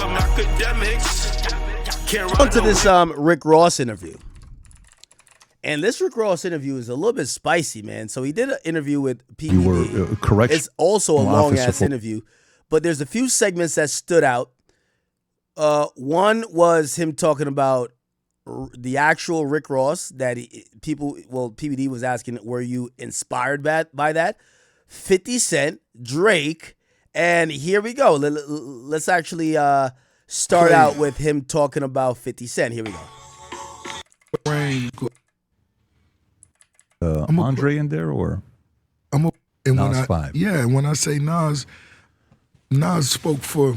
On to this Rick Ross interview. And this Rick Ross interview is a little bit spicy, man. So he did an interview with PBD. You were correct. It's also a long-ass interview. But there's a few segments that stood out. One was him talking about the actual Rick Ross that PBD was asking, were you inspired by that? 50 Cent, Drake, and here we go. Let's actually start out with him talking about 50 Cent. Here we go. Andre in there or Nas 5? Yeah, and when I say Nas spoke for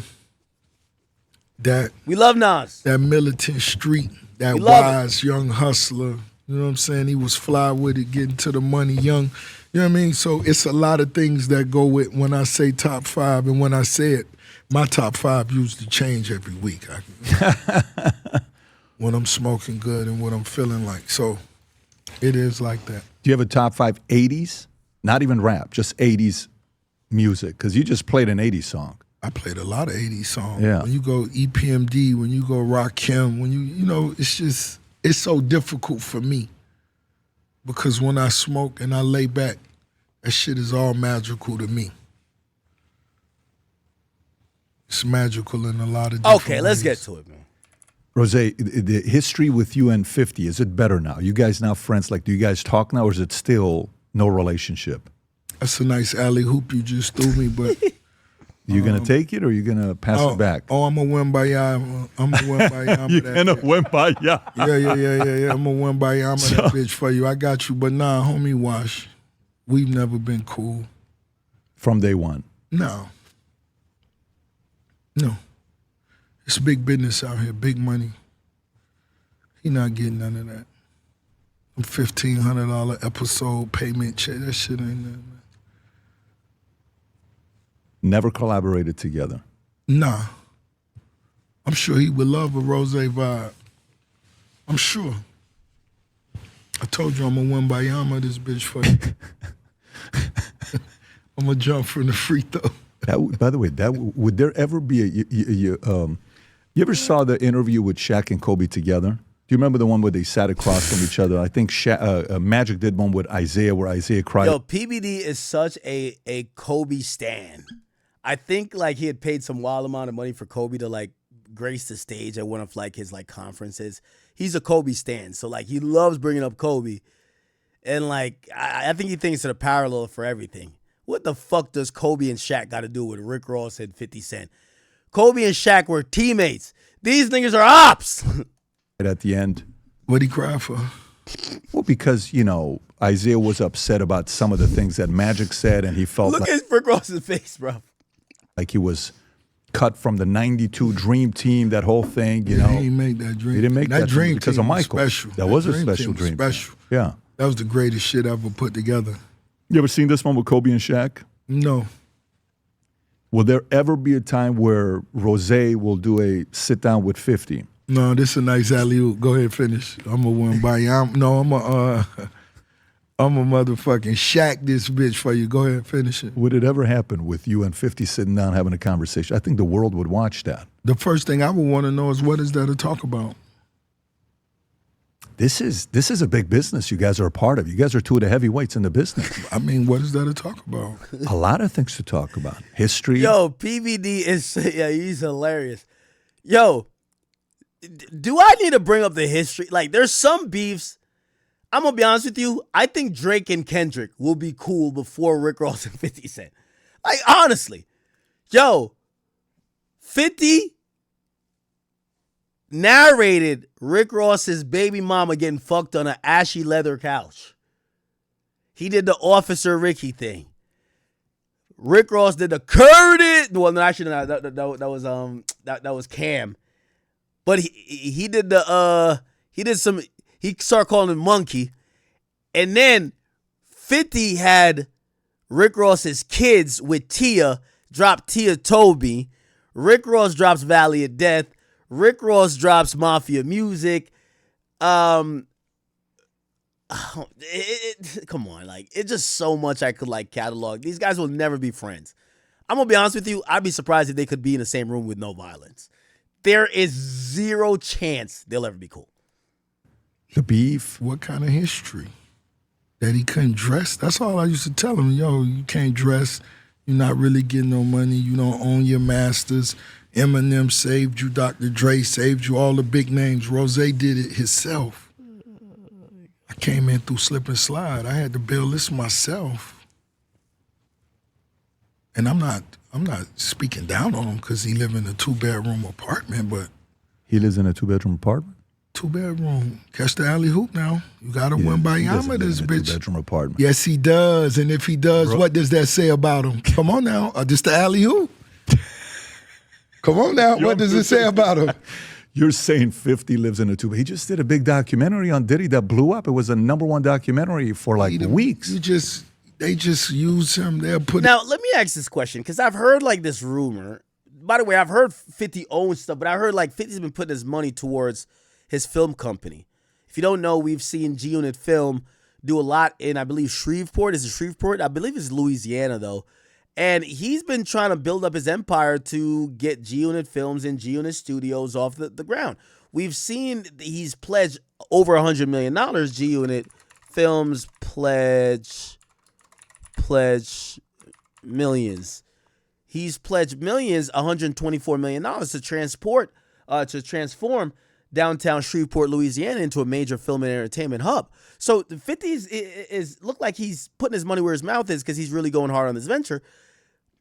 that. We love Nas. That militant street, that wise young hustler. You know what I'm saying? He was fly with it, getting to the money young. You know what I mean? So it's a lot of things that go with when I say top 5. And when I say it, my top 5 usually change every week. When I'm smoking good and what I'm feeling like. So it is like that. Do you have a top 5 80s? Not even rap, just 80s music. Because you just played an 80s song. I played a lot of 80s songs. Yeah. When you go EPMD, when you go Rakim, when you know, it's so difficult for me. Because when I smoke and I lay back, that shit is all magical to me. It's magical in a lot of different ways. Let's get to it, man. Rose, the history with you and 50, is it better now? You guys now friends? Like, do you guys talk now, or is it still no relationship? That's a nice alley hoop you just threw me, but... You going to take it, or you going to pass it back? I'm going to win by Yama. I'm going to win by Yama. You're going to win by Yama. Yeah. I'm going to win by Yama that bitch for you. I got you. But nah, homie Wash, we've never been cool. From day one? No. It's big business out here, big money. He not getting none of that. $1,500 episode payment check, that shit ain't nothing. Never collaborated together? Nah. I'm sure he would love a Rose vibe. I'm sure. I told you I'm going to win by Yama this bitch for you. I'm going to jump from the free throw. By the way, would there ever be you ever saw the interview with Shaq and Kobe together? Do you remember the one where they sat across from each other? I think Magic did one with Isaiah where Isaiah cried. Yo, PBD is such a Kobe stan. I think like he had paid some wild amount of money for Kobe to like grace the stage at one of like his like conferences. He's a Kobe stan, so like he loves bringing up Kobe, and like I think he thinks it's a parallel for everything. What the fuck does Kobe and Shaq got to do with Rick Ross and 50 Cent? Kobe and Shaq were teammates. These niggas are ops. At the end, what'd he cry for? Well, because Isaiah was upset about some of the things that Magic said, and he felt Look at Rick Ross's face, bro. Like he was cut from the '92 Dream Team, that whole thing, He didn't make that dream. He didn't make that dream because team of Michael. Special. That was a special dream. Special. Yeah. That was the greatest shit ever put together. You ever seen this one with Kobe and Shaq? No. Will there ever be a time where Rose will do a sit down with 50? No, this is a nice alley-oop. Go ahead, finish. I'm gonna win by you. I'm a motherfucking Shaq this bitch for you. Go ahead, finish it. Would it ever happen with you and 50 sitting down having a conversation? I think the world would watch that. The first thing I would want to know is what is there to talk about? This is a big business you guys are a part of. You guys are two of the heavyweights in the business. I mean, what is there to talk about? A lot of things to talk about. History. Yo, PBD he's hilarious. Yo, do I need to bring up the history? Like, there's some beefs. I'm going to be honest with you. I think Drake and Kendrick will be cool before Rick Ross and 50 Cent. Like, honestly. Yo, 50 narrated Rick Ross's baby mama getting fucked on an ashy leather couch. He did the Officer Ricky thing. Rick Ross did the Curtis. Well, no, actually, no, that was Cam. But he did the he started calling him Monkey. And then 50 had Rick Ross's kids with Tia, dropped Tia Toby. Rick Ross drops Valley of Death. Rick Ross drops Mafia Music. Come on, like, it's just so much I could like catalog. These guys will never be friends. I'm gonna be honest with you, I'd be surprised if they could be in the same room with no violence. there is zero chance they'll ever be cool. The beef. What kind of history? That he couldn't dress? That's all I used to tell him. Yo, you can't dress. You're not really getting no money. You don't own your masters. Eminem saved you. Dr. Dre saved you. All the big names. Rose did it himself. I came in through slip and slide. I had to build this myself. And I'm not speaking down on him because he live in a 2-bedroom apartment, but He lives in a 2-bedroom apartment? 2-bedroom. Catch the alley hoop now. You got to win by Yama, this bitch. 2-bedroom apartment. Yes, he does. And if he does, what does that say about him? Come on now. Just the alley hoop. Come on now. What does it say about him? You're saying 50 lives in a 2-bedroom. He just did a big documentary on Diddy that blew up. It was a #1 documentary for like weeks. They just use him. They'll put Now, let me ask this question, because I've heard like this rumor. By the way, I've heard 50 owns stuff, but I heard like 50's been putting his money towards his film company. If you don't know, we've seen G-Unit Film do a lot in, I believe, Shreveport. Is it Shreveport? I believe it's Louisiana, though. And he's been trying to build up his empire to get G-Unit Films and G-Unit Studios off the ground. We've seen he's pledged over $100 million. G-Unit Films pledge millions. He's pledged millions, $124 million to transform downtown Shreveport, Louisiana into a major film and entertainment hub. So the 50s is look like he's putting his money where his mouth is because he's really going hard on this venture.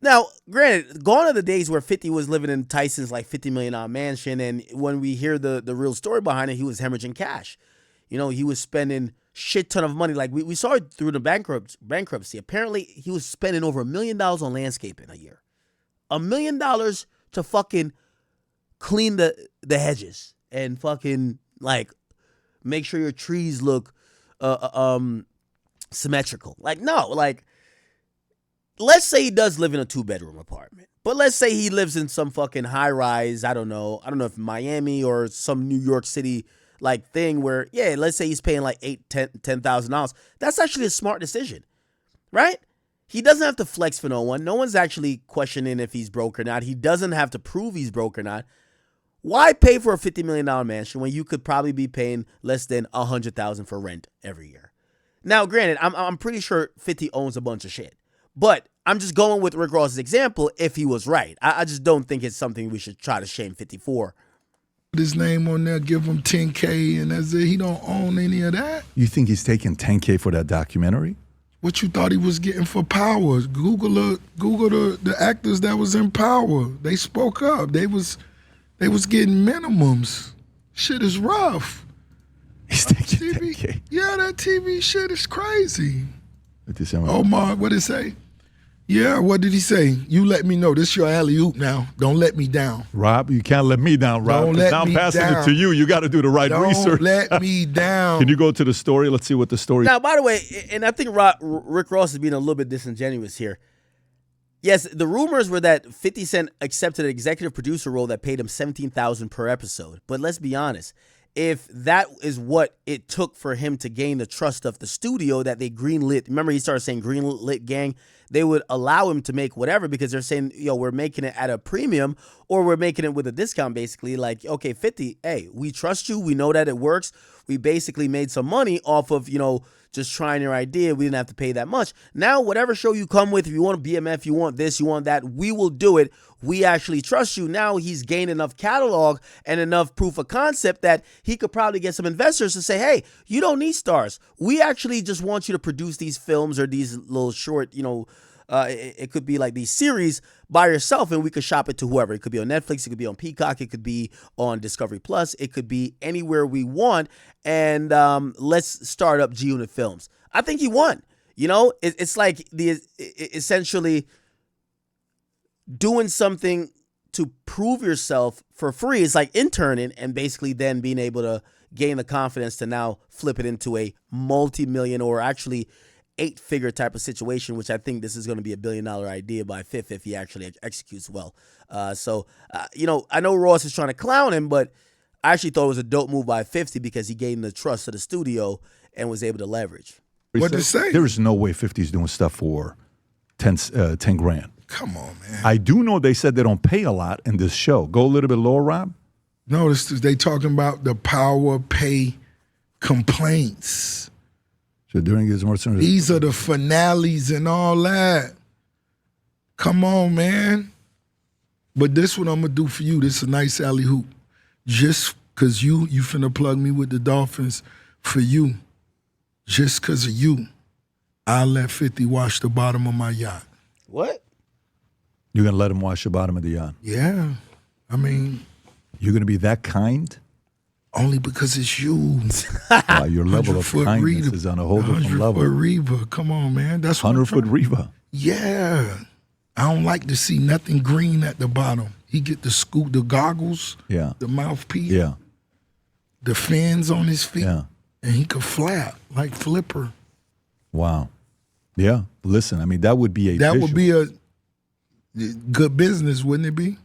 Now, granted, gone are the days where 50 was living in Tyson's like $50 million mansion, and when we hear the real story behind it, he was hemorrhaging cash. You know, he was spending shit ton of money. Like we saw it through the bankruptcy. Apparently, he was spending over $1 million on landscaping a year. $1 million to fucking clean the hedges and fucking like make sure your trees look symmetrical. Like, no, like let's say he does live in a 2-bedroom apartment, but let's say he lives in some fucking high rise. I don't know if Miami or some New York City like thing where, yeah, let's say he's paying like $10,000. That's actually a smart decision, right? He doesn't have to flex for no one. No one's actually questioning if he's broke or not. He doesn't have to prove he's broke or not. Why pay for a $50 million mansion when you could probably be paying less than $100,000 for rent every year? Now, granted, I'm pretty sure 50 owns a bunch of shit, but I'm just going with Rick Ross's example if he was right. I just don't think it's something we should try to shame 50 for. Put his name on there, give him $10K, and that's it. He don't own any of that. You think he's taking $10K for that documentary? What you thought he was getting for Power? Google the actors that was in Power. They spoke up. They was getting minimums. Shit is rough. He's taking TV, 10K. yeah, that TV shit is crazy. Oh, Omar, what did it say? Yeah, what did he say? You let me know. This your alley-oop now. Don't let me down. Rob, you can't let me down, Rob. Don't let now I'm me passing down. it to you. You got to do the right research. Don't let me down. Can you go to the story? Let's see what the story. Now, by the way, and I think Rick Ross is being a little bit disingenuous here. Yes, the rumors were that 50 Cent accepted an executive producer role that paid him $17,000 per episode. But let's be honest. If that is what it took for him to gain the trust of the studio that they greenlit, remember he started saying greenlit gang, they would allow him to make whatever because they're saying, yo, we're making it at a premium or we're making it with a discount basically. Like, okay, 50, hey, we trust you. We know that it works. We basically made some money off of, just trying your idea. We didn't have to pay that much. Now, whatever show you come with, if you want a BMF, you want this, you want that, we will do it. We actually trust you. Now he's gained enough catalog and enough proof of concept that he could probably get some investors to say, hey, you don't need stars. We actually just want you to produce these films or these little short, it could be like these series by yourself and we could shop it to whoever. It could be on Netflix. It could be on Peacock. It could be on Discovery Plus. It could be anywhere we want. And let's start up G-Unit Films. I think he won. It's like essentially doing something to prove yourself for free. It's like interning and basically then being able to gain the confidence to now flip it into a multi-million or actually 8-figure type of situation, which I think this is going to be $1 billion idea by Fifth if he actually executes well. I know Ross is trying to clown him, but I actually thought it was a dope move by 50 because he gained the trust of the studio and was able to leverage. What did it say? There is no way 50's doing stuff for 10 grand. Come on, man. I do know they said they don't pay a lot in this show. Go a little bit lower, Rob. Notice they talking about the power pay complaints. So during his more These are the finales and all that. Come on, man. But this what I'm gonna do for you. This is a nice alley hoop. Just cause you finna plug me with the Dolphins for you. Just cause of you, I'll let 50 wash the bottom of my yacht. What? You're gonna let him wash the bottom of the yacht? Yeah. I mean, you're gonna be that kind? Only because it's you. Wow, your level of kindness Reba. is on a whole different level. 100-foot Reba. Come on, man. That's 100-foot Reba. Yeah. I don't like to see nothing green at the bottom. He get the scoop, the goggles, yeah, the mouthpiece, yeah, the fins on his feet, yeah, and he could flap like Flipper. Wow. Yeah. Listen, I mean, that would be a that visual. would be a good business, wouldn't it be?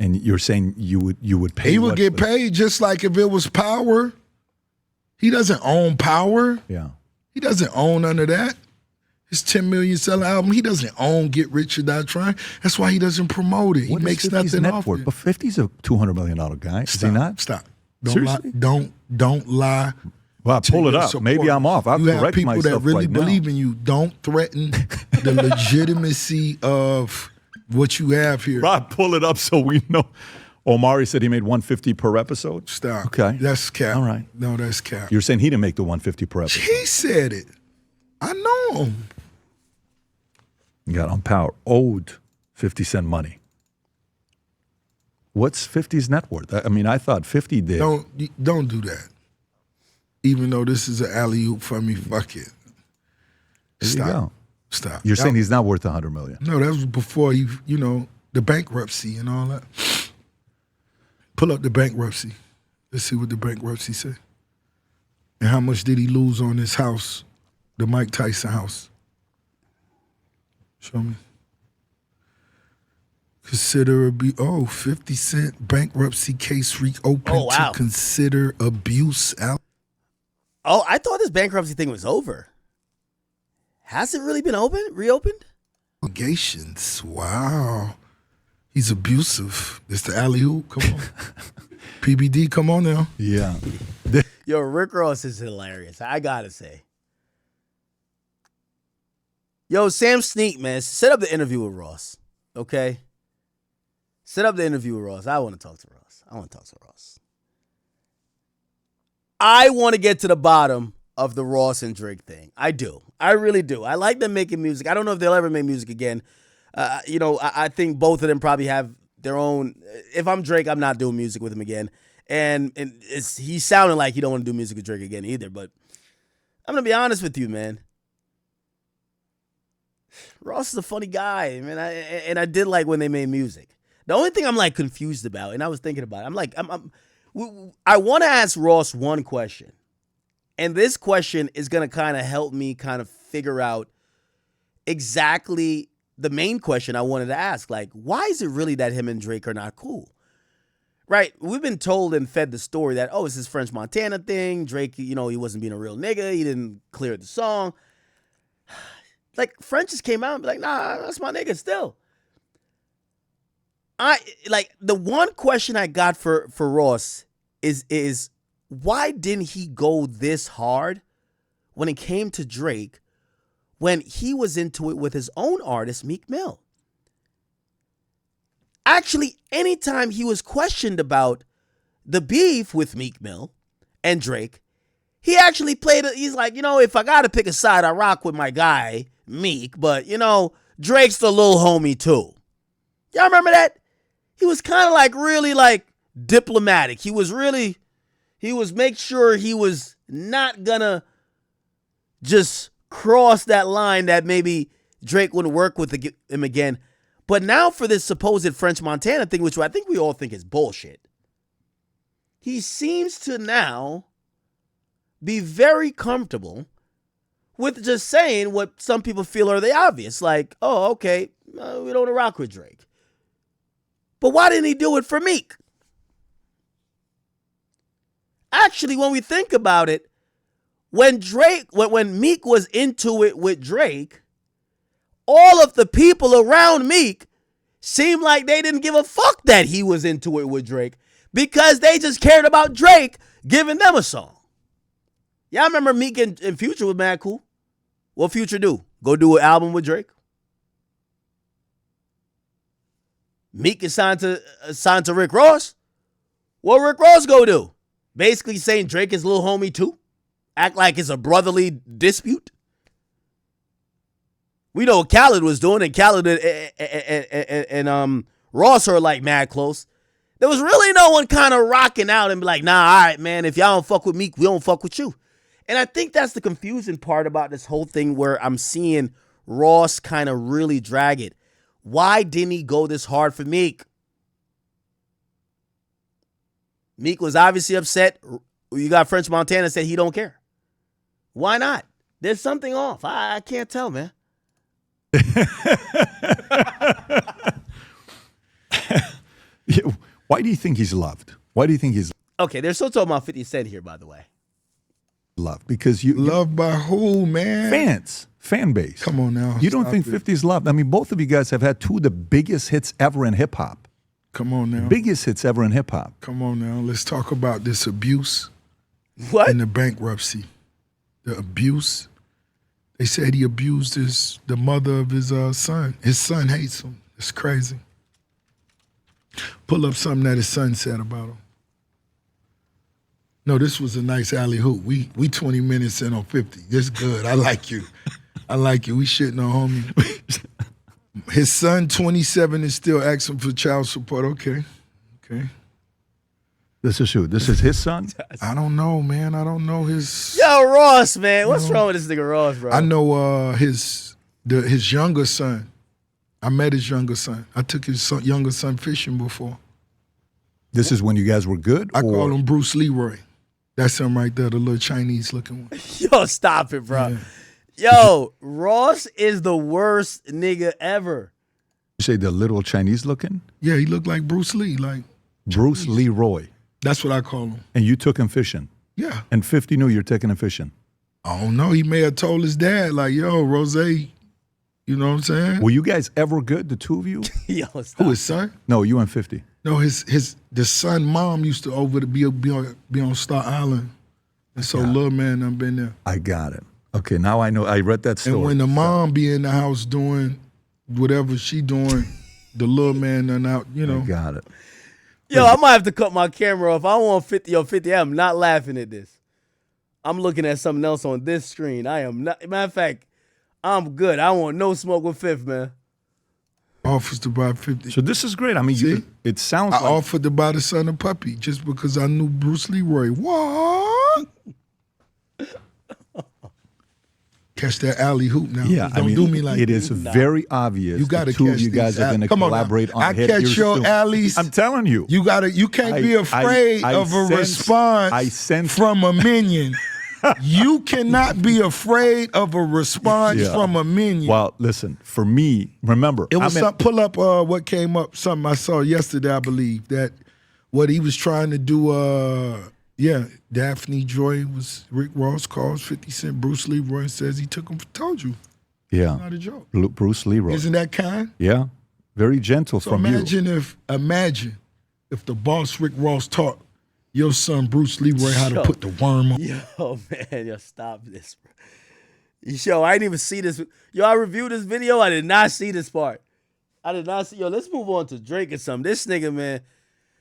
And you're saying you would pay. He would get paid just like if it was Power. He doesn't own Power. Yeah. He doesn't own none of that. His 10 million selling album, he doesn't own Get Rich or Die Trying. That's why he doesn't promote it. He makes nothing off it. But 50's a $200 million guy. Is he not? Stop. Don't Seriously? lie. Don't lie. Well, pull it up. Maybe I'm off. I'll correct correct people myself that really right believe now. in you. Don't threaten the legitimacy of what you have here. Rob, pull it up so we know. Omari said he made $150 per episode. Stop. Okay. That's cap. All right. No, that's cap. You're saying he didn't make the $150 per episode. He said it. I know him. You got on Power owed 50 Cent money. What's 50's net worth? I mean, I thought 50 did. Don't do that. Even though this is an alley oop for me, fuck it. There Stop. you go. Stop. You're saying he's not worth $100 million. No, that was before he, the bankruptcy and all that. Pull up the bankruptcy. Let's see what the bankruptcy said. And how much did he lose on his house, the Mike Tyson house? Show me. Consider 50 Cent bankruptcy case reopened to consider abuse. Oh, I thought this bankruptcy thing was over. Has it really been reopened? Allegations. Wow. He's abusive. It's the alley-oop. Come on. PBD, come on now. Yeah. Yo, Rick Ross is hilarious. I gotta say. Yo, Sam Sneak, man, set up the interview with Ross. Okay? Set up the interview with Ross. I want to talk to Ross. I want to get to the bottom of the Ross and Drake thing. I do. I really do. I like them making music. I don't know if they'll ever make music again. I think both of them probably have their own. If I'm Drake, I'm not doing music with him again. And he's sounding like he don't want to do music with Drake again either. But I'm going to be honest with you, man. Ross is a funny guy, man. I did like when they made music. The only thing I'm like confused about, and I was thinking about it, I want to ask Ross one question. And this question is going to kind of help me kind of figure out exactly the main question I wanted to ask. Like, why is it really that him and Drake are not cool? Right? We've been told and fed the story that, it's this French Montana thing. Drake, he wasn't being a real nigga. He didn't clear the song. Like, French just came out and be like, nah, that's my nigga still. The one question I got for Ross is why didn't he go this hard when it came to Drake when he was into it with his own artist, Meek Mill? Actually, anytime he was questioned about the beef with Meek Mill and Drake, he actually played it. He's like, if I got to pick a side, I rock with my guy, Meek, but, Drake's the little homie too. Y'all remember that? He was kind of like really like diplomatic. He was make sure he was not gonna just cross that line that maybe Drake wouldn't work with him again. But now for this supposed French Montana thing, which I think we all think is bullshit, he seems to now be very comfortable with just saying what some people feel are the obvious. Like, okay, we don't want to rock with Drake. But why didn't he do it for Meek? Actually, when we think about it, when Meek was into it with Drake, all of the people around Meek seemed like they didn't give a fuck that he was into it with Drake because they just cared about Drake giving them a song. Y'all remember Meek and Future was mad cool? What Future do? Go do an album with Drake? Meek is signed to Rick Ross. What Rick Ross go do? Basically saying Drake is little homie too? Act like it's a brotherly dispute? We know what Khaled was doing, and Khaled and Ross are like mad close. There was really no one kind of rocking out and be like, nah, all right, man, if y'all don't fuck with Meek, we don't fuck with you. And I think that's the confusing part about this whole thing where I'm seeing Ross kind of really drag it. Why didn't he go this hard for Meek? Meek was obviously upset. You got French Montana said he don't care. Why not? There's something off. I can't tell, man. Why do you think he's loved? Why do you think he's Okay, they're still talking about 50 Cent here, by the way. loved? Because you Loved by who, man? fan base. Come on now. You don't Stop think it. 50 is loved? I mean, both of you guys have had two of the biggest hits ever in hip hop. Come on now. Biggest hits ever in hip hop. Come on now. Let's talk about this abuse What? and the bankruptcy. The abuse. They said he abused the mother of his son. His son hates him. It's crazy. Pull up something that his son said about him. No, this was a nice alley hoop. We 20 minutes in on 50. This good. I like you. I like you. We shitting on homie. His son, 27, is still asking for child support. Okay. This is who? This is his son? I don't know, man. I don't know his. Yo, Ross, man. What's wrong with this nigga Ross, bro? I know his younger son. I met his younger son. I took his younger son fishing before. This is when you guys were good? I call him Bruce Leroy. That's him right there, the little Chinese looking one. Yo, stop it, bro. Yo, Ross is the worst nigga ever. You say the little Chinese looking? Yeah, he looked like Bruce Lee. Like Bruce Leroy. that's what I call him. And you took him fishing. Yeah. And 50 knew you're taking him fishing. I don't know. He may have told his dad, like, yo, Rose, you know what I'm saying? Were you guys ever good, the two of you? Yo, stop. Who, his son? No, you and 50. No, the son mom used to be on Star Island. And so little man done been there. I got it. Okay, now I know. I read that story. And when the mom be in the house doing whatever she doing, the little man done out, you know. I got it. Yo, I might have to cut my camera off. I don't want 50 or 50. I'm not laughing at this. I'm looking at something else on this screen. I am not. Matter of fact, I'm good. I want no smoke with Fifth, man. Offers to buy 50. So this is great. I mean, See? it sounds I like offered to buy the son a puppy just because I knew Bruce Leroy. What? Catch that alley hoop now. Yeah, Don't I mean, do me like it that. is very obvious. You gotta the two catch of you guys these are going to Come on now. collaborate on I a hit catch here your soon. alleys. I'm telling you. You can't be afraid of a response from a minion. You cannot be afraid of a response from a minion. Well, listen, for me, remember. It was pull up what came up, something I saw yesterday, I believe, that what he was trying to do, Daphne Joy was Rick Ross calls 50 Cent Bruce Leroy and says he took him, told you. Yeah. Not a joke. Bruce Leroy. Isn't that kind? Yeah. Very gentle So from you. imagine if the boss Rick Ross taught your son Bruce Leroy how to put the worm on. Yo, man, yo, stop this, bro. Yo, I didn't even see this. Yo, I reviewed this video. I did not see this part. I did not see. Yo, let's move on to Drake or something. This nigga, man,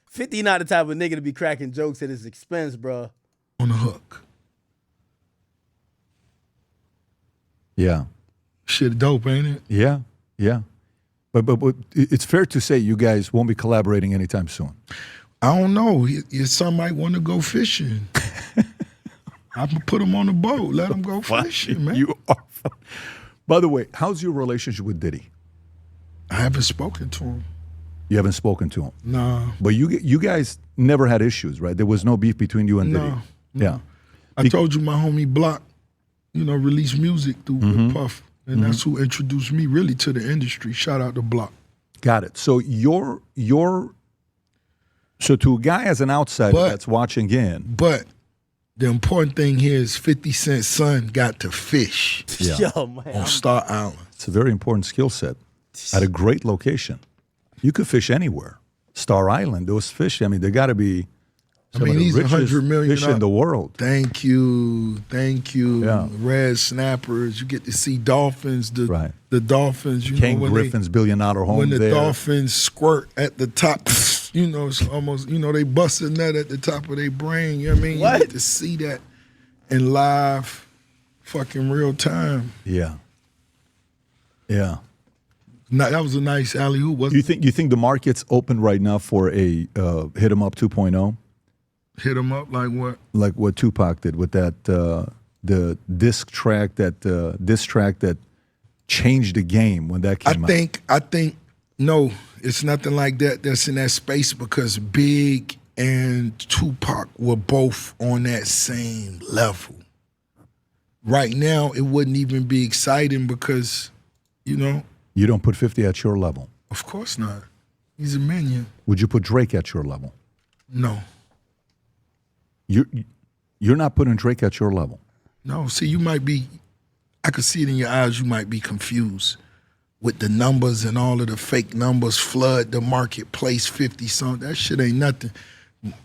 50 not the type of nigga to be cracking jokes at his expense, bro. On the hook. Yeah. Shit dope, ain't it? Yeah. Yeah. But it's fair to say you guys won't be collaborating anytime soon. I don't know. Your son might want to go fishing. I can put him on the boat. Let him go fishing, man. You are. By the way, how's your relationship with Diddy? I haven't spoken to him. You haven't spoken to him. Nah. But you guys never had issues, right? There was no beef between you and Diddy. No. Yeah. I told you my homie Block, released music through with Puff. And that's who introduced me really to the industry. Shout out to Block. Got it. So so to a guy as an outsider that's watching in. But the important thing here is 50 Cent's son got to fish Yo, man. on Star Island. It's a very important skill set at a great location. You could fish anywhere. Star Island, those fish. I mean, they got to be. Some of the he's richest 100 million fish in the world. Thank you. Yeah. Red snappers. You get to see dolphins. Right. The dolphins. You Ken know, when Griffin's billion-dollar home when the there. dolphins squirt at the top, you know, it's almost, you know, they bust a nut at the top of their brain. You know what I mean? What? You get to see that in live, fucking real time. Yeah. Yeah. That was a nice alley-oop, Do wasn't you think the market's open right now for a hit 'em up 2.0? Hit them up like what? Like what Tupac did with that the diss track that changed the game when that came out. I think no, it's nothing like that that's in that space because Big and Tupac were both on that same level. Right now, it wouldn't even be exciting because, you know, You don't put 50 at your level. of course not. He's a minion. Would you put Drake at your level? No. You're not putting Drake at your level. No, see, you might be, I could see it in your eyes, you might be confused with the numbers and all of the fake numbers flood the marketplace, 50 something. That shit ain't nothing.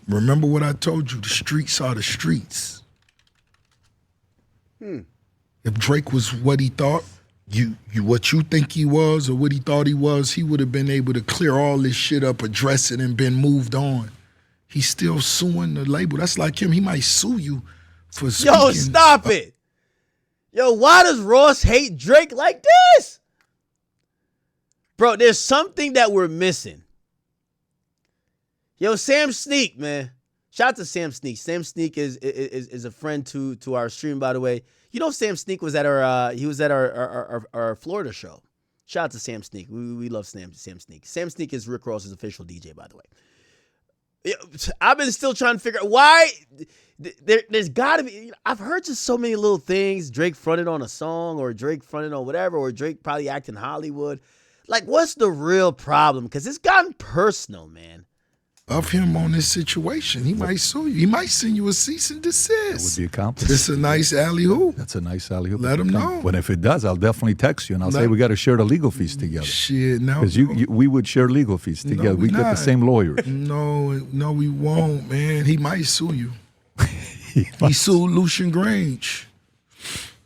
Remember what I told you, the streets are the streets. If Drake was what he thought, what you think he was or what he thought he was, he would have been able to clear all this shit up, address it, and been moved on. He's still suing the label. That's like him. He might sue you for speaking. Yo, stop it. Yo, why does Ross hate Drake like this? Bro, there's something that we're missing. Yo, Sam Sneak, man. Shout out to Sam Sneak. Sam Sneak is a friend to our stream, by the way. You know, Sam Sneak was at our Florida show. Shout out to Sam Sneak. We love Sam Sneak. Sam Sneak is Rick Ross's official DJ, by the way. I've been still trying to figure out why. There's got to be. I've heard just so many little things. Drake fronted on a song, or Drake fronted on whatever, or Drake probably acting Hollywood. Like, what's the real problem? Because it's gotten personal, man. Of him on this situation. He might sue you. He might send you a cease and desist. That would be accomplished. It's a nice alley-oop. That's a nice alley-oop. Let him know. But if it does, I'll definitely text you and I'll say we got to share the legal fees together. Shit, no. Because we would share legal fees together. we We get the not. same lawyers. No, we won't, man. He might sue you. He sued Lucian Grange.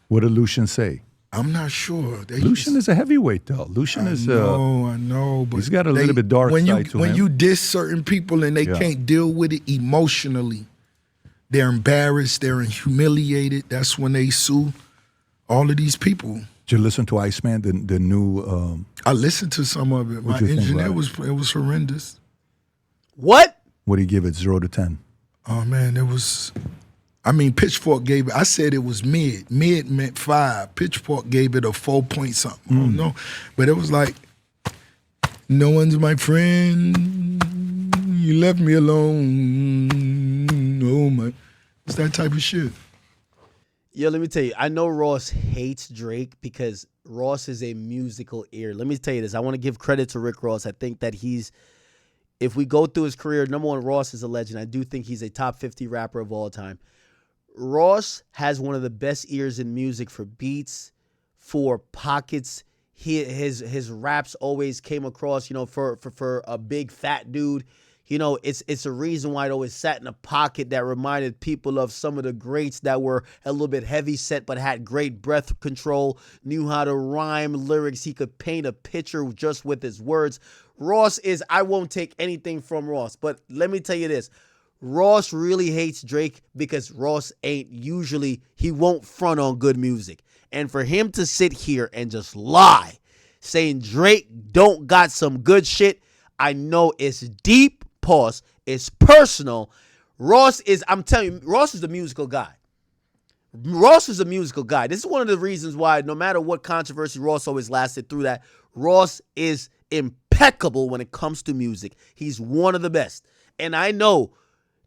What did Lucian say? I'm not sure. Lucian is a heavyweight, though. Lucian is. I know, but he's got a little bit dark when side to when him. you diss certain people and they can't deal with it emotionally, they're embarrassed, they're humiliated. That's when they sue all of these people. Did you listen to Iceman, the new? I listened to some of it. My What'd you think engineer about it was horrendous. What? What do you give it? 0 to 10. Oh man, it was. I mean, Pitchfork gave it. I said it was mid. Mid meant 5. Pitchfork gave it a 4 point something. I don't know, but it was like, no one's my friend. You left me alone. Oh my, it's that type of shit. Yo, let me tell you, I know Ross hates Drake because Ross is a musical ear. Let me tell you this. I want to give credit to Rick Ross. I think that if we go through his career, number one, Ross is a legend. I do think he's a top 50 rapper of all time. Ross has one of the best ears in music for beats, for pockets. His raps always came across, for a big fat dude. It's a reason why it always sat in a pocket that reminded people of some of the greats that were a little bit heavy set but had great breath control, knew how to rhyme lyrics. He could paint a picture just with his words. I won't take anything from Ross, but let me tell you this. Ross really hates Drake because Ross he won't front on good music. And for him to sit here and just lie, saying Drake don't got some good shit, I know it's deep, pause, it's personal. I'm telling you, Ross is a musical guy. Ross is a musical guy. This is one of the reasons why no matter what controversy, Ross always lasted through that. Ross is impeccable when it comes to music. He's one of the best. And I know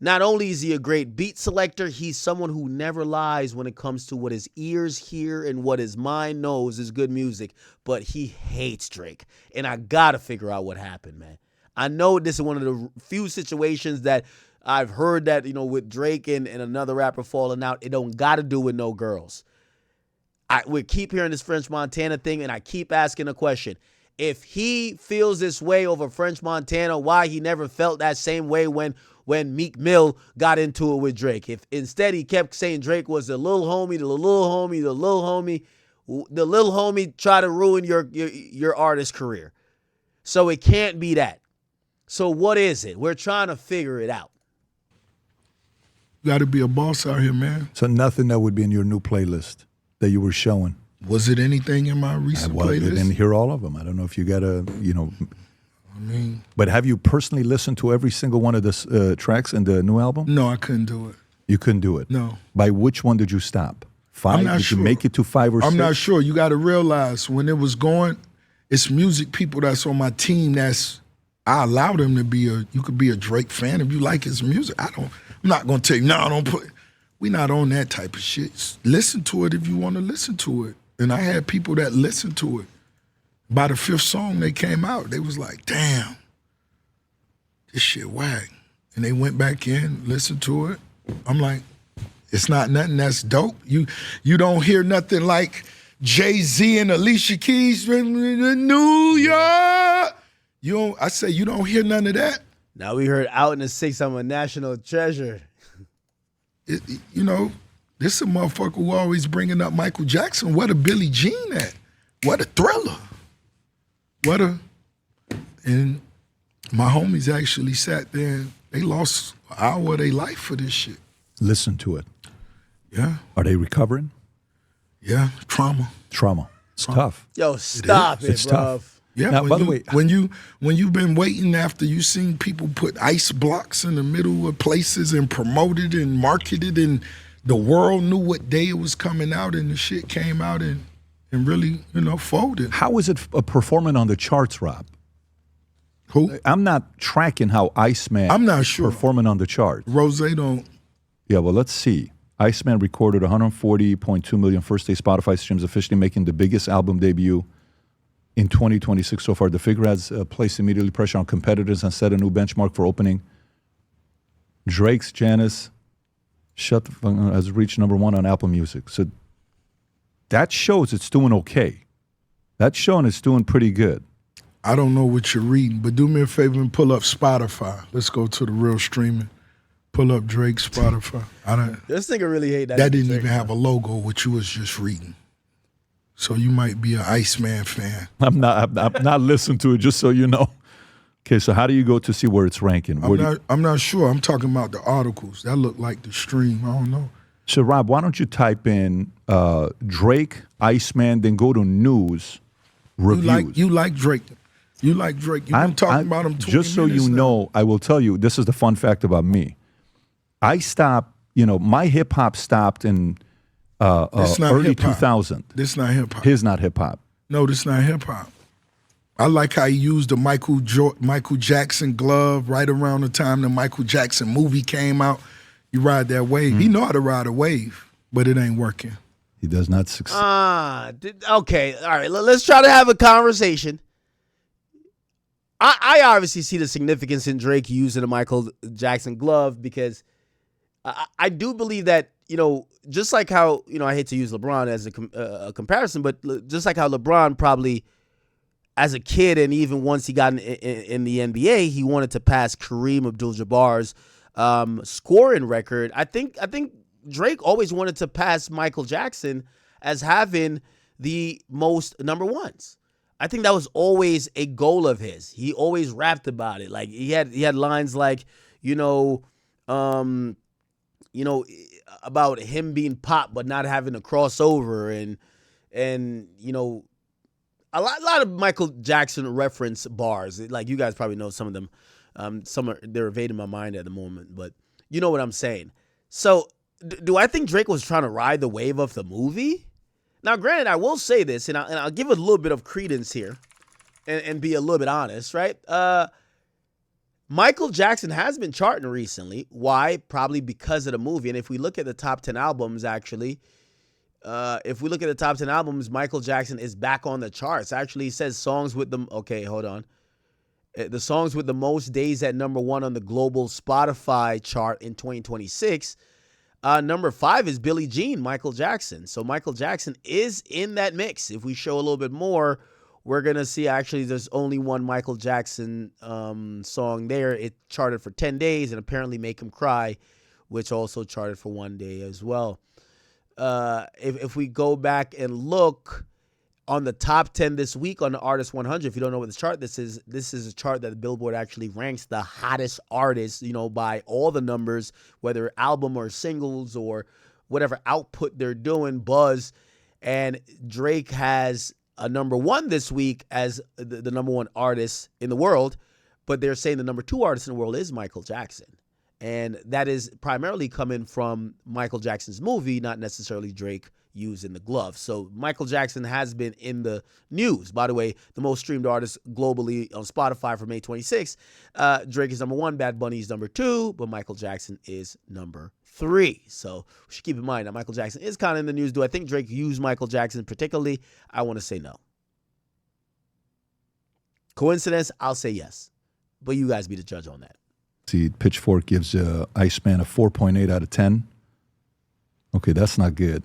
not only is he a great beat selector, he's someone who never lies when it comes to what his ears hear and what his mind knows is good music. But he hates Drake. And I got to figure out what happened, man. I know this is one of the few situations that I've heard that, with Drake and another rapper falling out, it don't got to do with no girls. We keep hearing this French Montana thing, and I keep asking a question. If he feels this way over French Montana, why he never felt that same way when Meek Mill got into it with Drake. If instead he kept saying Drake was the little homie, the little homie, the little homie, the little homie tried to ruin your artist career. So it can't be that. So what is it? We're trying to figure it out. Got to be a boss out here, man. So nothing that would be in your new playlist that you were showing. Was it anything in my recent playlist? I didn't hear all of them. I don't know if you got to, I mean, but have you personally listened to every single one of the tracks in the new album? No, I couldn't do it. You couldn't do it? No. By which one did you stop? 5? I'm not did sure. you make it to 5 or 6? I'm not sure. You got to realize when it was going, it's music people that's on my team I allow them to be you could be a Drake fan if you like his music. I'm not going to tell you, no, don't put, we not on that type of shit. Listen to it if you want to listen to it. And I had people that listened to it. By the 5th song they came out, they was like, damn, this shit whack. And they went back in, listened to it. I'm like, it's not nothing that's dope. You don't hear nothing like Jay-Z and Alicia Keys in New York. I say you don't hear none of that. Now we heard Out in the Six, I'm a national treasure. This is a motherfucker who always bringing up Michael Jackson. What a Billie Jean at? What a Thriller? And my homies actually sat there and they lost an hour of their life for this shit. Listen to it. Yeah. Are they recovering? Yeah. Trauma. It's tough. Yo, stop it, It's bro. tough. Yeah. Now, by the way, when you've been waiting after you seen people put ice blocks in the middle of places and promoted and marketed and the world knew what day it was coming out and the shit came out and really, folded. how is it performing on the charts, Rob? Who? I'm not tracking how Iceman I'm not sure. performing on the chart. Rose don't. Yeah, well, let's see. Iceman recorded 140.2 million first-day Spotify streams, officially making the biggest album debut in 2026 so far. The figure has placed immediately pressure on competitors and set a new benchmark for opening. Drake's Janice has reached #1 on Apple Music. So that shows it's doing okay. That's showing it's doing pretty good. I don't know what you're reading, but do me a favor and pull up Spotify. Let's go to the real streaming. Pull up Drake's Spotify. This nigga really hate that. That didn't even have a logo, what you was just reading. So you might be an Iceman fan. I'm not listening to it, just so you know. Okay, so how do you go to see where it's ranking? I'm not sure. I'm talking about the articles. That look like the stream. I don't know. So, Rob, why don't you type in Drake, Iceman, then go to news, reviews. You like Drake. You like Drake. You've been talking about him 20 Just so you know, I will tell you, this is the fun fact about me. I stopped, my hip-hop stopped in early hip-hop. 2000. This not hip-hop. His not hip-hop. No, this not hip-hop. I like how he used the Michael Jackson glove right around the time the Michael Jackson movie came out. You ride that wave. He know how to ride a wave, but it ain't working. He does not succeed. Okay, all right. Let's try to have a conversation. I obviously see the significance in Drake using the Michael Jackson glove because I do believe that, just like how, I hate to use LeBron as a comparison, but just like how LeBron probably as a kid and even once he got in the NBA, he wanted to pass Kareem Abdul-Jabbar's scoring record. I think Drake always wanted to pass Michael Jackson as having the most number ones. I think that was always a goal of his. He always rapped about it. Like he had lines like, about him being pop but not having a crossover and a lot of Michael Jackson reference bars. Like you guys probably know some of them. They're evading my mind at the moment, but you know what I'm saying. So do I think Drake was trying to ride the wave of the movie? Now, granted, I will say this, and I'll give it a little bit of credence here and be a little bit honest, right? Michael Jackson has been charting recently. Why? Probably because of the movie. And if we look at the top 10 albums, actually, Michael Jackson is back on the charts. Actually, he says songs with them. Okay, hold on. The songs with the most days at #1 on the global Spotify chart in 2026. Number 5 is Billie Jean, Michael Jackson. So Michael Jackson is in that mix. If we show a little bit more, we're going to see actually there's only one Michael Jackson song there. It charted for 10 days and apparently Make Him Cry, which also charted for 1 day as well. If we go back and look on the top 10 this week on the Artist 100, if you don't know what this chart this is a chart that the Billboard actually ranks the hottest artists, by all the numbers, whether album or singles or whatever output they're doing, buzz. And Drake has a number one this week as the number one artist in the world, but they're saying the number two artist in the world is Michael Jackson. And that is primarily coming from Michael Jackson's movie, not necessarily Drake using the glove. So Michael Jackson has been in the news. By the way, the most streamed artist globally on Spotify for May 26th. Drake is number one, Bad Bunny is number two, but Michael Jackson is number three. So we should keep in mind that Michael Jackson is kind of in the news. Do I think Drake used Michael Jackson particularly? I want to say no. Coincidence? I'll say yes. But you guys be the judge on that. See, Pitchfork gives Iceman a 4.8 out of 10. Okay, that's not good.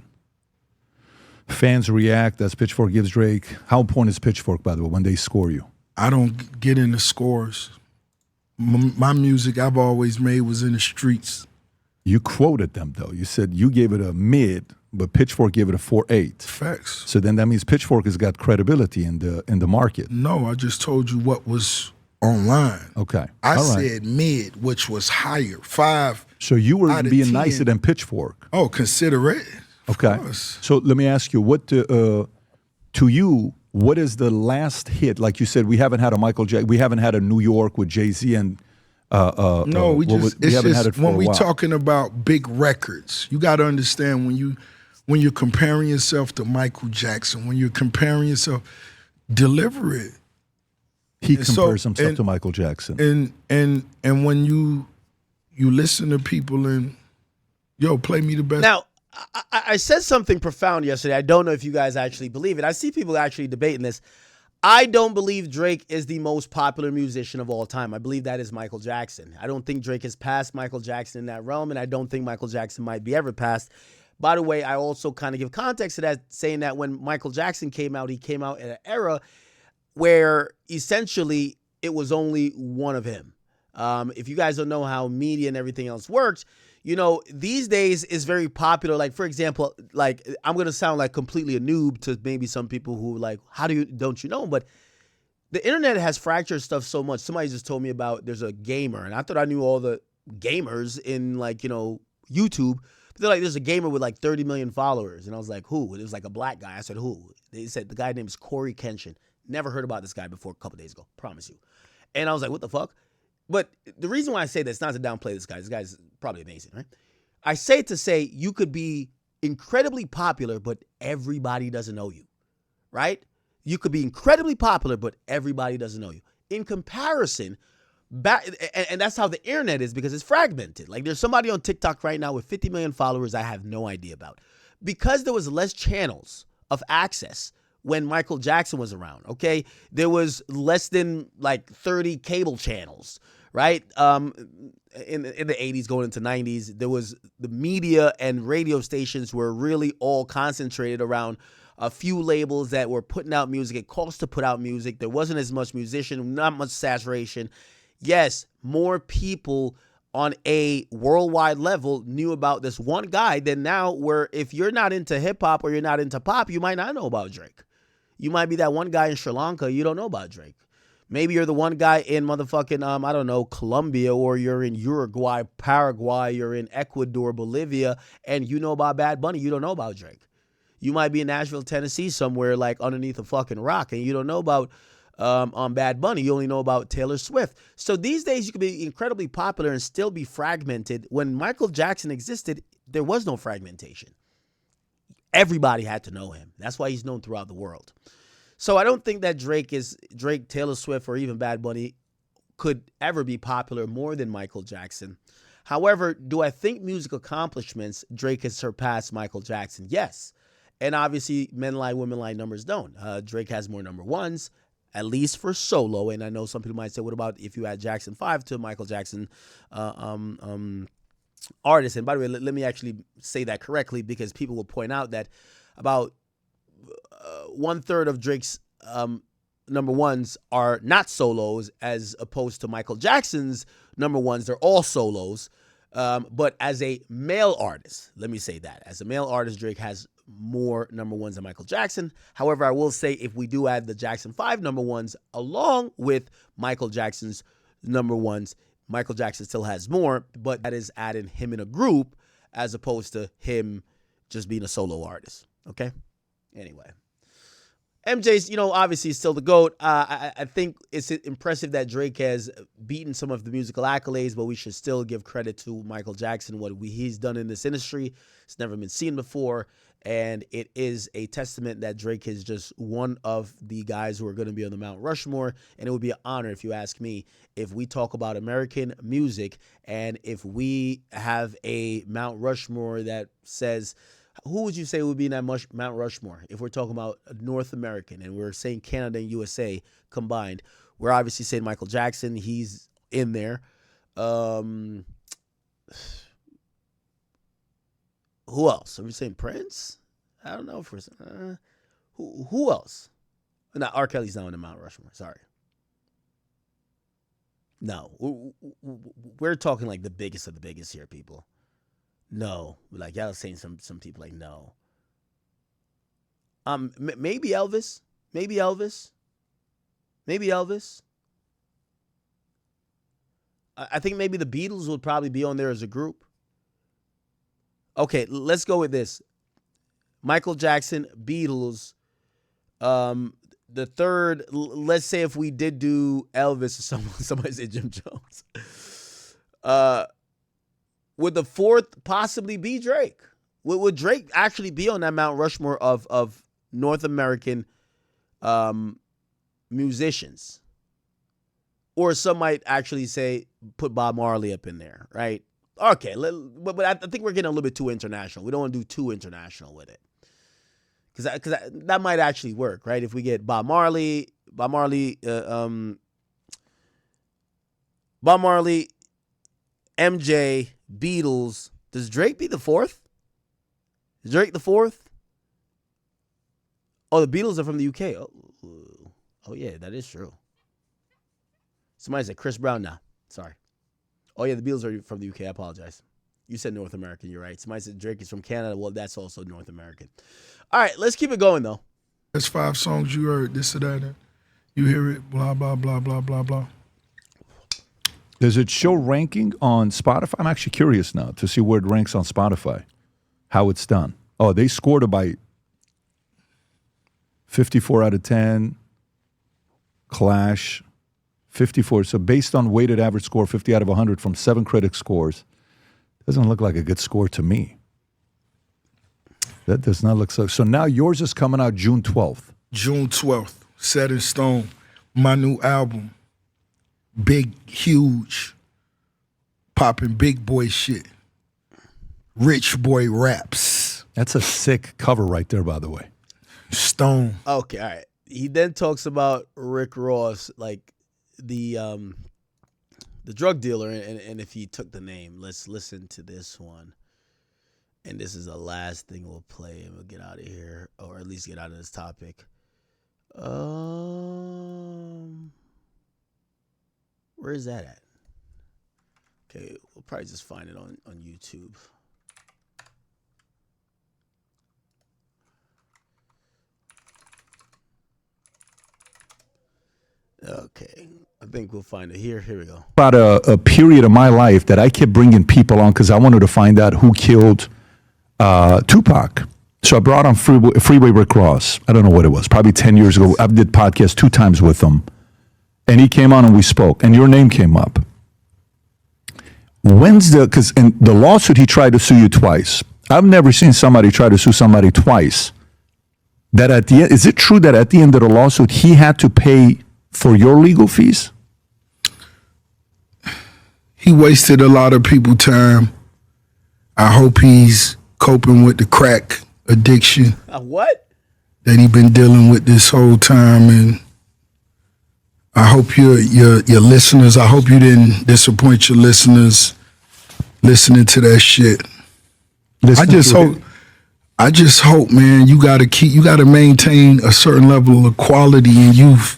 Fans react as Pitchfork gives Drake. How important is Pitchfork, by the way, when they score you? I don't get into scores. My music I've always made was in the streets. You quoted them, though. You said you gave it a mid, but Pitchfork gave it a 4.8. Facts. So then that means Pitchfork has got credibility in the market. No, I just told you what was online. Okay. I All right. said mid, which was higher. 5. So you were out of being 10. nicer than Pitchfork. Oh, consider it. Okay. So let me ask you, to you, what is the last hit? Like you said, we haven't had a Michael Jackson, we haven't had a New York with Jay-Z and no, we haven't had it for when a while. Talking about big records, you got to understand when you're comparing yourself to Michael Jackson, when you're comparing yourself, deliver it. He compares himself to Michael Jackson. And when you listen to people and play me the best. Now, I said something profound yesterday. I don't know if you guys actually believe it. I see people actually debating this. I don't believe Drake is the most popular musician of all time. I believe that is Michael Jackson. I don't think Drake has passed Michael Jackson in that realm, and I don't think Michael Jackson might be ever passed. By the way, I also kind of give context to that, saying that when Michael Jackson came out, he came out in an era where essentially it was only one of him. If you guys don't know how media and everything else works, these days is very popular. Like, for example, like I'm going to sound like completely a noob to maybe some people who like, don't you know? But the internet has fractured stuff so much. Somebody just told me about there's a gamer, and I thought I knew all the gamers in YouTube. But they're like, there's a gamer with like 30 million followers. And I was like, who? It was like a black guy. I said, who? They said the guy named is Corey Kenshin. Never heard about this guy before a couple days ago. Promise you. And I was like, what the fuck? But the reason why I say that's not to downplay this guy. This guy's probably amazing, right? I say it to say you could be incredibly popular, but everybody doesn't know you, right? You could be incredibly popular, but everybody doesn't know you. In comparison, and that's how the internet is because it's fragmented. Like there's somebody on TikTok right now with 50 million followers I have no idea about. Because there was less channels of access when Michael Jackson was around, okay? There was less than like 30 cable channels, right? In the 80s going into 90s, there was the media and radio stations were really all concentrated around a few labels that were putting out music. It cost to put out music. There wasn't as much musician, not much saturation. Yes, more people on a worldwide level knew about this one guy than now, where if you're not into hip hop or you're not into pop, you might not know about Drake. You might be that one guy in Sri Lanka, you don't know about Drake. Maybe you're the one guy in motherfucking, I don't know, Colombia, or you're in Uruguay, Paraguay, you're in Ecuador, Bolivia, and you know about Bad Bunny, you don't know about Drake. You might be in Nashville, Tennessee somewhere like underneath a fucking rock, and you don't know about Bad Bunny. You only know about Taylor Swift. So these days you can be incredibly popular and still be fragmented. When Michael Jackson existed, there was no fragmentation. Everybody had to know him. That's why he's known throughout the world. So I don't think that Drake, Taylor Swift, or even Bad Bunny could ever be popular more than Michael Jackson. However, do I think music accomplishments Drake has surpassed Michael Jackson? Yes. And obviously, men lie, women lie, numbers don't. Drake has more number ones, at least for solo. And I know some people might say, what about if you add Jackson 5 to Michael Jackson artists? And by the way, let me actually say that correctly, because people will point out that about 1/3 of Drake's number ones are not solos as opposed to Michael Jackson's number ones. They're all solos. But as a male artist, let me say that. As a male artist, Drake has more number ones than Michael Jackson. However, I will say if we do add the Jackson 5 number ones along with Michael Jackson's number ones, Michael Jackson still has more, but that is adding him in a group as opposed to him just being a solo artist. Okay? Anyway. MJ's, obviously still the GOAT. I think it's impressive that Drake has beaten some of the musical accolades, but we should still give credit to Michael Jackson. What he's done in this industry, it's never been seen before, and it is a testament that Drake is just one of the guys who are going to be on the Mount Rushmore, and it would be an honor, if you ask me, if we talk about American music, and if we have a Mount Rushmore that says, who would you say would be in that Mount Rushmore if we're talking about North American and we're saying Canada and USA combined? We're obviously saying Michael Jackson. He's in there. Who else? Are we saying Prince? I don't know if we're who else? No, R. Kelly's not in the Mount Rushmore. Sorry. No. We're talking like the biggest of the biggest here, people. No, like y'all saying some people like no. Maybe Elvis. I think maybe the Beatles would probably be on there as a group. Okay, let's go with this. Michael Jackson, Beatles. The third, let's say if we did do Elvis or somebody said Jim Jones. Would the fourth possibly be Drake? Would Drake actually be on that Mount Rushmore of North American musicians? Or some might actually say put Bob Marley up in there, right? Okay, but I think we're getting a little bit too international. We don't want to do too international with it. Because that might actually work, right? If we get Bob Marley, MJ, Beatles. Does Drake be the fourth? Is Drake the fourth? Oh, the Beatles are from the UK. Oh yeah, that is true. Somebody said Chris Brown. Nah, sorry. Oh yeah, the Beatles are from the UK. I apologize. You said North American. You're right. Somebody said Drake is from Canada. Well, that's also North American. All right, let's keep it going though. There's 5 songs you heard. This or that. You hear it. Blah blah blah blah blah blah. Does it show ranking on Spotify? I'm actually curious now to see where it ranks on Spotify, how it's done. Oh, they scored it by 54 out of 10. Clash, 54. So based on weighted average score, 50 out of 100 from 7 critic scores, doesn't look like a good score to me. That does not look so. So now yours is coming out June 12th. June 12th, Set in Stone, my new album. Big, huge, popping big boy shit. Rich boy raps. That's a sick cover right there, by the way. Stone. Okay, all right. He then talks about Rick Ross, like the drug dealer, and if he took the name. Let's listen to this one. And this is the last thing we'll play, and we'll get out of here, or at least get out of this topic. Where is that at? Okay, we'll probably just find it on YouTube. Okay, I think we'll find it here. Here we go. About a period of my life that I kept bringing people on because I wanted to find out who killed Tupac. So I brought on Freeway Rick Ross. I don't know what it was, probably 10 years ago. I did podcasts 2 times with him. And he came on and we spoke, and your name came up. Because in the lawsuit, he tried to sue you twice. I've never seen somebody try to sue somebody twice. That at the end, is it true that at the end of the lawsuit, he had to pay for your legal fees? He wasted a lot of people's time. I hope he's coping with the crack addiction. What? That he been dealing with this whole time, and I hope your listeners, I hope you didn't disappoint your listeners listening to that shit. I I just hope, man, you got to maintain a certain level of quality, and you've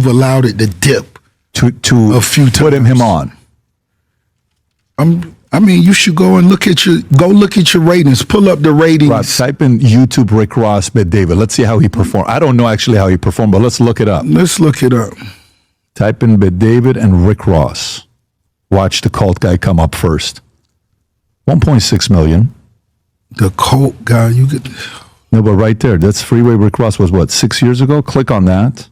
allowed it to dip to a few times. Put him on. I mean, you should go and look at your ratings. Pull up the ratings. Rob, type in YouTube Rick Ross, Bet David. Let's see how he performed. I don't know actually how he performed, but let's look it up. Let's look it up. Type in Bet David and Rick Ross. Watch the cult guy come up first. 1.6 million. The cult guy, you could. No, but right there, that's Freeway Rick Ross was what, 6 years ago? Click on that.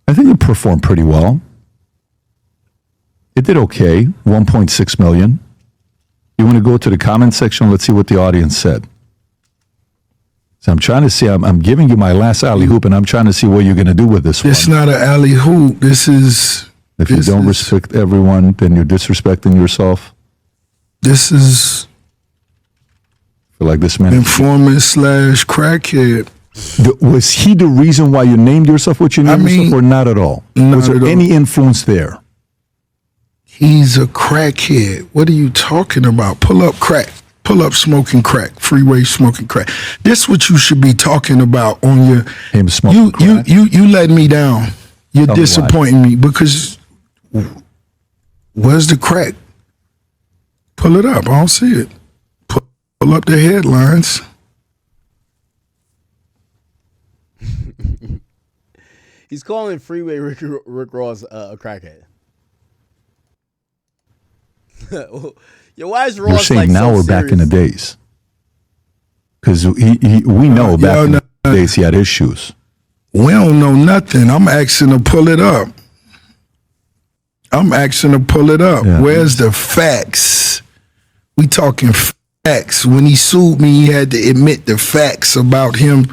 I think it performed pretty well. It did okay, 1.6 million. You want to go to the comment section? Let's see what the audience said. So I'm trying to see, I'm giving you my last alley hoop, and I'm trying to see what you're going to do with this one. It's not an alley hoop. This is. If you don't respect everyone, then you're disrespecting yourself. This is. I feel like this man. Informant / crackhead. Was he the reason why you named yourself what you named yourself, or not at all? Was there any influence there? He's a crackhead. What are you talking about? Pull up crack. Pull up smoking crack. Freeway smoking crack. This what you should be talking about on your. Him smoking crack. You let me down. You're Tell disappointing me because. Where's the crack? Pull it up. I don't see it. Pull up the headlines. He's calling Freeway Rick Ross a crackhead. Yo, why is Ross You're saying like now so we're serious? back in the days? Because we know back in the days he had issues. We don't know nothing. I'm asking to pull it up. Yeah. Where's the facts? We talking facts. When he sued me, he had to admit the facts about him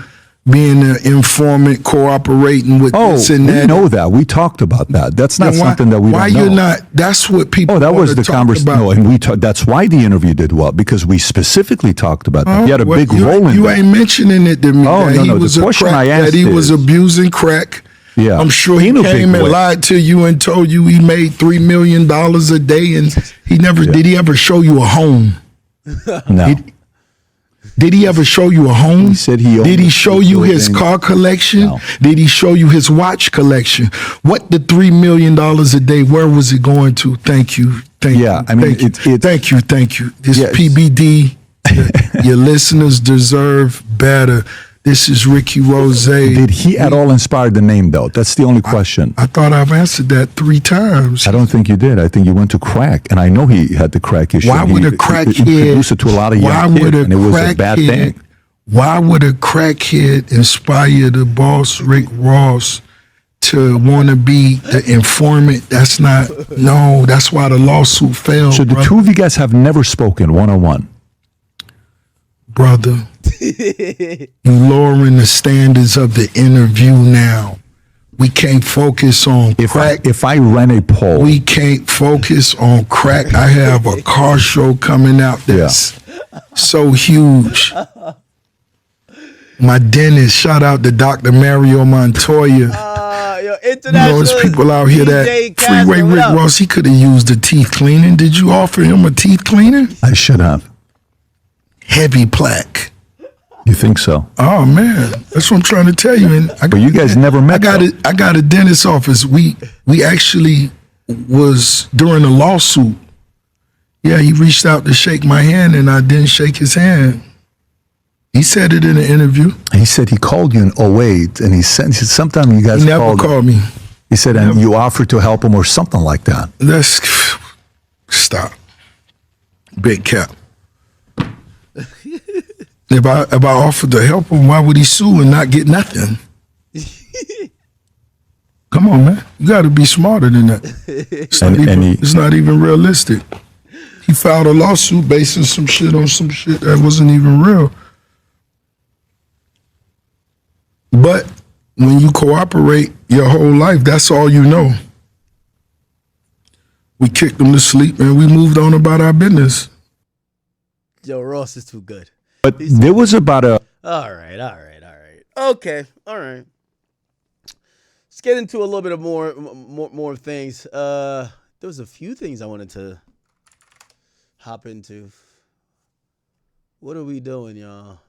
being an informant, cooperating with this and that. We know that. We talked about that. That's not something that we don't know. Why you're not? That's what people. Oh, that was the conversation. No, and that's why the interview did well, because we specifically talked about that. He had a big role in You that. ain't mentioning it to me. Oh, that no, he no. Was The question I asked that he was is- abusing crack. Yeah. I'm sure he In a came big and way. lied to you and told you he made $3 million a day, and he never did. He ever show you a home? No. Did he ever show you a home? He said he owned Did he a show you his building. car collection? No. Did he show you his watch collection? What the $3 million a day? Where was it going to? Thank you. Thank Yeah, you. I mean, thank it's- you. Thank you. This Yes. PBD. Your listeners deserve better. This is Ricky Rose. Did he at all inspire the name, though? That's the only question. I thought I've answered that 3 times. I don't think you did. I think you went to crack, and I know he had the crack issue. Why would a He crackhead? introduced it to a lot of young kids, and it was a bad thing. Why would a crackhead inspire the boss Rick Ross to want to be the informant? That's not. No, that's why the lawsuit failed. So the brother. two of you guys have never spoken one-on-one. Brother, you lowering the standards of the interview now. We can't focus on crack. If I ran a poll, We can't focus on crack. I have a car show coming out that's so huge. My dentist, shout out to Dr. Mario Montoya. Yo, You international. know, there's people out here that DJ Castro, Freeway what Rick up? Ross, he could have used a teeth cleaning. Did you offer him a teeth cleaner? I should have. Heavy plaque. You think so? Oh man, that's what I'm trying to tell you. And But you guys never met, I got a dentist office. We actually was during a lawsuit. Yeah, he reached out to shake my hand, and I didn't shake his hand. He said it in an interview. He said he called you in 2008, and he said sometime you guys He never called me. He said, and you offered to help him or something like that. Let's stop. Big cap. If I offered to help him, why would he sue and not get nothing? Come on, man. You got to be smarter than that. It's not even realistic. He filed a lawsuit basing some shit on some shit that wasn't even real. But when you cooperate your whole life, that's all you know. We kicked him to sleep and we moved on about our business. Yo, Ross is too good. But there was about a... All right. Okay, all right. Let's get into a little bit of more things. There was a few things I wanted to hop into. What are we doing, y'all?